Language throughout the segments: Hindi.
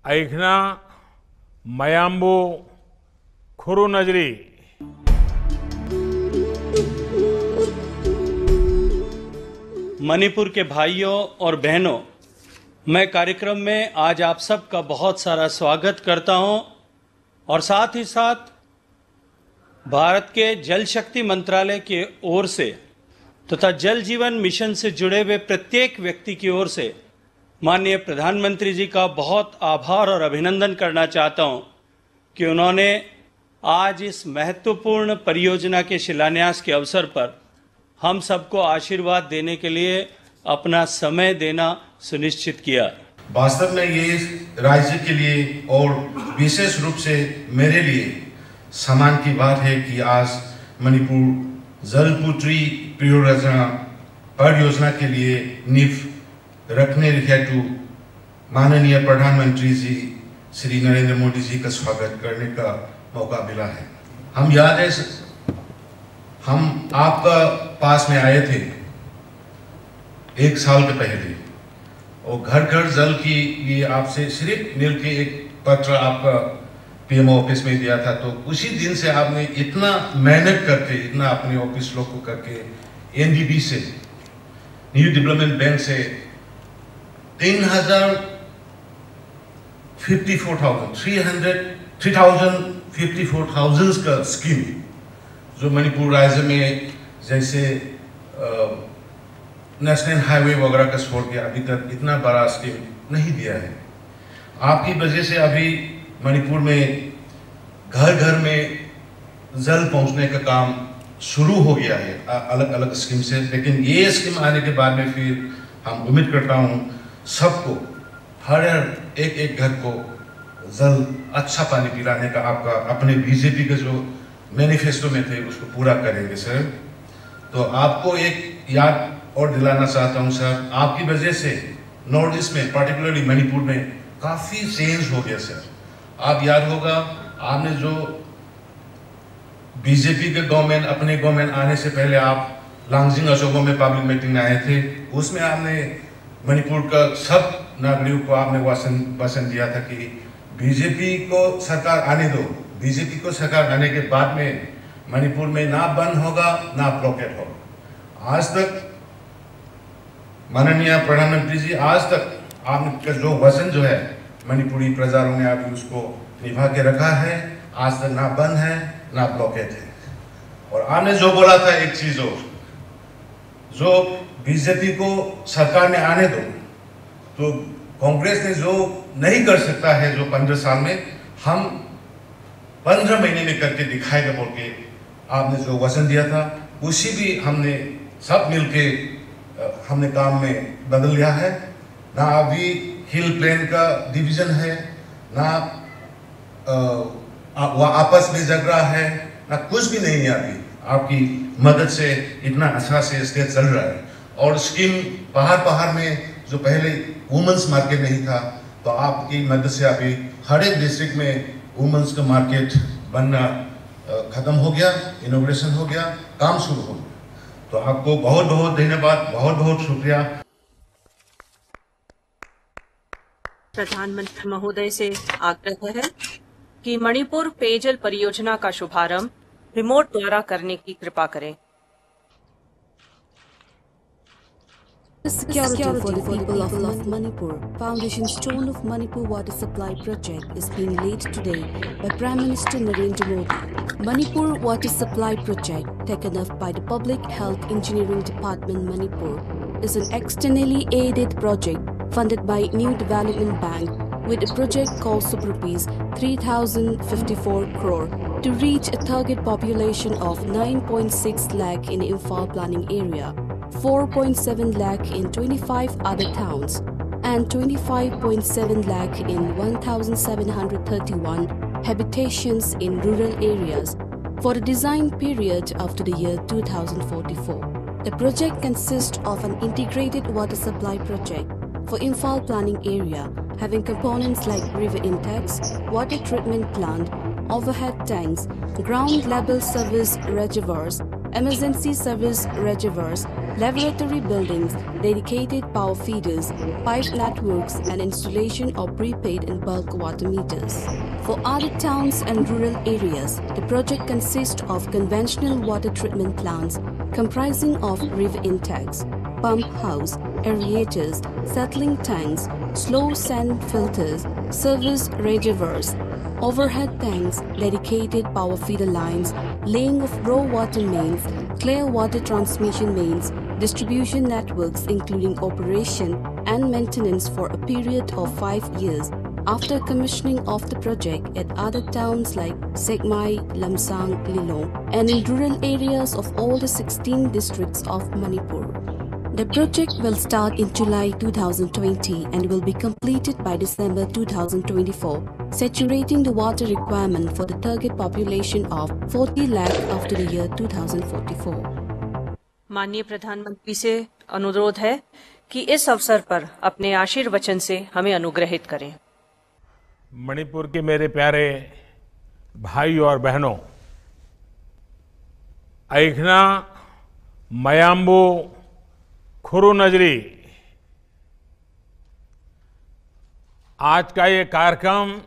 ऐखना मयांबू खुरुनजरी मणिपुर के भाइयों और बहनों, मैं कार्यक्रम में आज आप सबका बहुत सारा स्वागत करता हूं और साथ ही साथ भारत के जल शक्ति मंत्रालय की ओर से तथा जल जीवन मिशन से जुड़े हुए प्रत्येक व्यक्ति की ओर से माननीय प्रधानमंत्री जी का बहुत आभार और अभिनंदन करना चाहता हूं कि उन्होंने आज इस महत्वपूर्ण परियोजना के शिलान्यास के अवसर पर हम सबको आशीर्वाद देने के लिए अपना समय देना सुनिश्चित किया। वास्तव में ये राज्य के लिए और विशेष रूप से मेरे लिए सम्मान की बात है कि आज मणिपुर जलपुत्री परियोजना के लिए नींव रखने हेतु माननीय प्रधानमंत्री जी श्री नरेंद्र मोदी जी का स्वागत करने का मौका मिला है। हम याद है, हम आपका पास में आए थे 1 साल के पहले और घर घर जल की ये आपसे सिर्फ मिल के एक पत्र आपका पीएमओ ऑफिस में दिया था। तो उसी दिन से आपने इतना मेहनत करके, इतना अपने ऑफिस लोग को करके एनडीबी से, न्यू डेवलपमेंट बैंक से 3,54,000 का स्कीम जो मणिपुर राज्य में जैसे नेशनल हाईवे वगैरह का छोड़ के अभी तक इतना बड़ा स्कीम नहीं दिया है। आपकी वजह से अभी मणिपुर में घर घर में जल पहुंचने का काम शुरू हो गया है अलग अलग स्कीम से। लेकिन ये स्कीम आने के बाद में फिर हम उम्मीद करता हूँ सबको, हर एक घर को जल अच्छा पानी पिलाने का आपका अपने बीजेपी के जो मैनिफेस्टो में थे उसको पूरा करेंगे सर। तो आपको एक याद और दिलाना चाहता हूँ सर, आपकी वजह से नॉर्थ ईस्ट में पर्टिकुलरली मणिपुर में काफ़ी चेंज हो गया सर। आप याद होगा, आपने जो बीजेपी के गवर्नमेंट, अपने गवर्नमेंट आने से पहले आप लांगजिंग अशोको में पब्लिक मीटिंग में आए थे, उसमें आपने मणिपुर का सब नागरिकों को आपने वचन दिया था कि बीजेपी को सरकार आने दो, बीजेपी को सरकार आने के बाद में मणिपुर में ना बंद होगा ना ब्लॉकेट होगा। आज तक माननीय प्रधानमंत्री जी, आज तक आपने जो वचन जो है मणिपुरी प्रजाओं ने अभी उसको निभा के रखा है। आज तक ना बंद है ना ब्लॉकेट है। और आपने जो बोला था एक चीज और, जो बीजेपी को सरकार में आने दो, तो कांग्रेस ने जो नहीं कर सकता है जो 15 साल में, हम 15 महीने में करके दिखाएगा बोल के आपने जो वचन दिया था, उसी भी हमने सब मिलके हमने काम में बदल लिया है। ना अभी हिल प्लेन का डिवीजन है, ना वो आपस में झगड़ा है, ना कुछ भी नहीं है। अभी आपकी मदद से इतना अच्छा से स्टेट चल रहा है। और स्कीम पहाड़ में जो पहले वुमेन्स मार्केट नहीं था, तो आपकी मदद से अभी हर एक डिस्ट्रिक्ट में वुमेन्स का मार्केट बनना खत्म हो गया, इनोग्रेशन हो गया, काम शुरू हो गया। तो आपको बहुत बहुत धन्यवाद, बहुत बहुत शुक्रिया। प्रधानमंत्री महोदय से आग्रह है कि मणिपुर पेयजल परियोजना का शुभारंभ रिमोट द्वारा करने की कृपा करें। Security for the people of Manipur. Foundation Stone of Manipur Water Supply Project is being laid today by Prime Minister Narendra Modi. Manipur Water Supply Project, taken up by the Public Health Engineering Department Manipur, is an externally aided project funded by New Development Bank with a project cost of rupees 3,054 crore to reach a target population of 9.6 lakh in Imphal planning area, 4.7 lakh in 25 other towns, and 25.7 lakh in 1,731 habitations in rural areas for a design period up to the year 2044. The project consists of an integrated water supply project for Imphal planning area, having components like river intakes, water treatment plant, overhead tanks, ground level service reservoirs, emergency service reservoirs, laboratory buildings, dedicated power feeders, pipe networks and installation of prepaid and bulk water meters. For other towns and rural areas, the project consists of conventional water treatment plants comprising of river intakes, pump house, aerators, settling tanks, slow sand filters, service reservoirs, overhead tanks, dedicated power feeder lines, laying of raw water mains, clear water transmission mains, distribution networks including operation and maintenance for a period of 5 years after commissioning of the project at other towns like Sekmai, Lamsang, Lilong, and in rural areas of all the 16 districts of Manipur. The project will start in July 2020 and will be completed by December 2024, saturating the water requirement for the target population of 40 lakh after the year 2044. माननीय प्रधानमंत्री से अनुरोध है कि इस अवसर पर अपने आशीर्वचन से हमें अनुग्रहित करें। मणिपुर के मेरे प्यारे भाई और बहनों, ऐखना, मयाम्बू, खुरु नजरी, आज का ये कार्यक्रम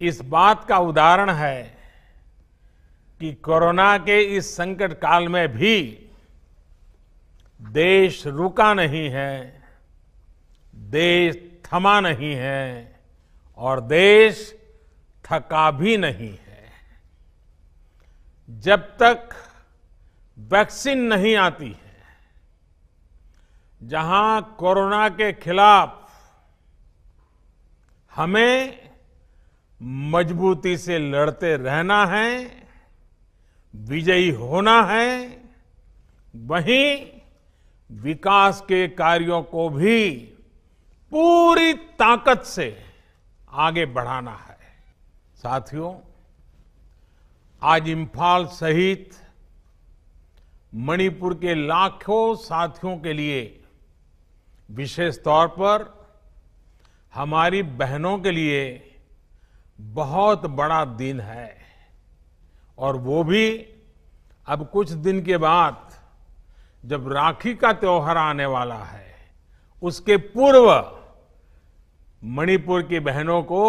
इस बात का उदाहरण है कि कोरोना के इस संकट काल में भी देश रुका नहीं है, देश थमा नहीं है और देश थका भी नहीं है। जब तक वैक्सीन नहीं आती है, जहां कोरोना के खिलाफ हमें मजबूती से लड़ते रहना है, विजयी होना है, वहीं विकास के कार्यों को भी पूरी ताकत से आगे बढ़ाना है। साथियों, आज इंफाल सहित मणिपुर के लाखों साथियों के लिए, विशेष तौर पर हमारी बहनों के लिए बहुत बड़ा दिन है और वो भी अब कुछ दिन के बाद जब राखी का त्योहार आने वाला है, उसके पूर्व मणिपुर की बहनों को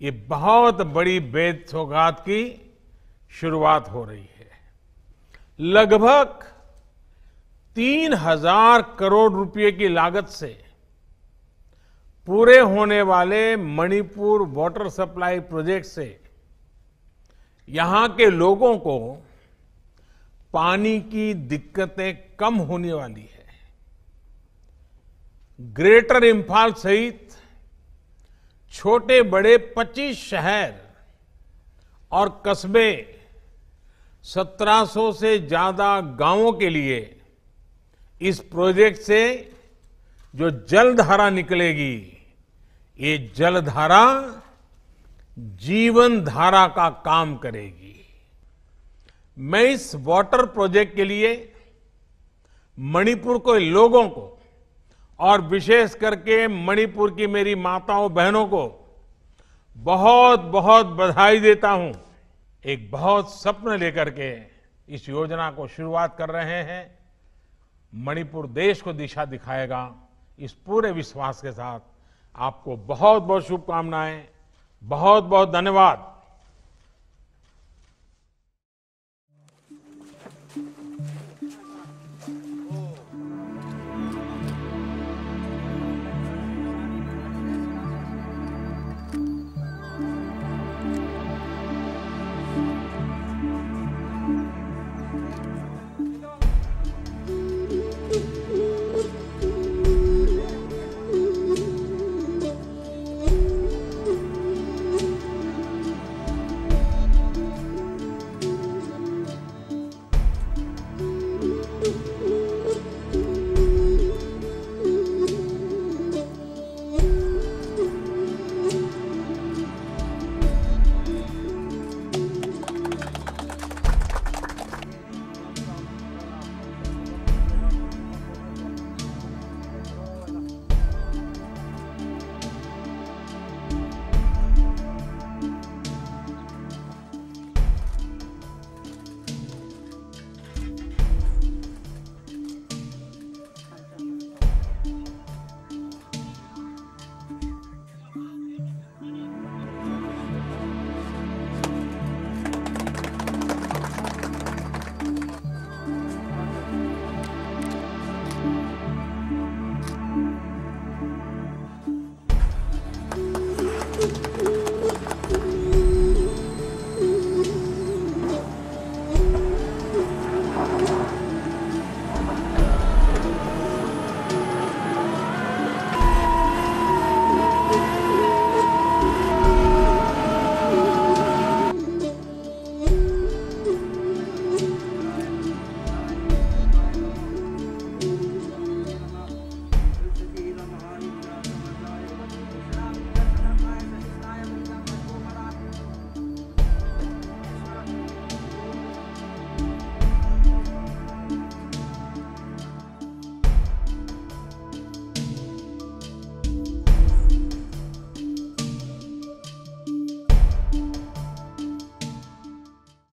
ये बहुत बड़ी बेद सौगात की शुरुआत हो रही है। लगभग 3000 करोड़ रुपए की लागत से पूरे होने वाले मणिपुर वाटर सप्लाई प्रोजेक्ट से यहां के लोगों को पानी की दिक्कतें कम होने वाली है। ग्रेटर इंफाल सहित छोटे बड़े 25 शहर और कस्बे, 1700 से ज्यादा गांवों के लिए इस प्रोजेक्ट से जो जलधारा निकलेगी, ये जलधारा जीवन धारा का काम करेगी। मैं इस वाटर प्रोजेक्ट के लिए मणिपुर के लोगों को और विशेष करके मणिपुर की मेरी माताओं बहनों को बहुत बहुत बधाई देता हूं। एक बहुत स्वप्न लेकर के इस योजना को शुरुआत कर रहे हैं। मणिपुर देश को दिशा दिखाएगा, इस पूरे विश्वास के साथ आपको बहुत बहुत शुभकामनाएं, बहुत बहुत धन्यवाद।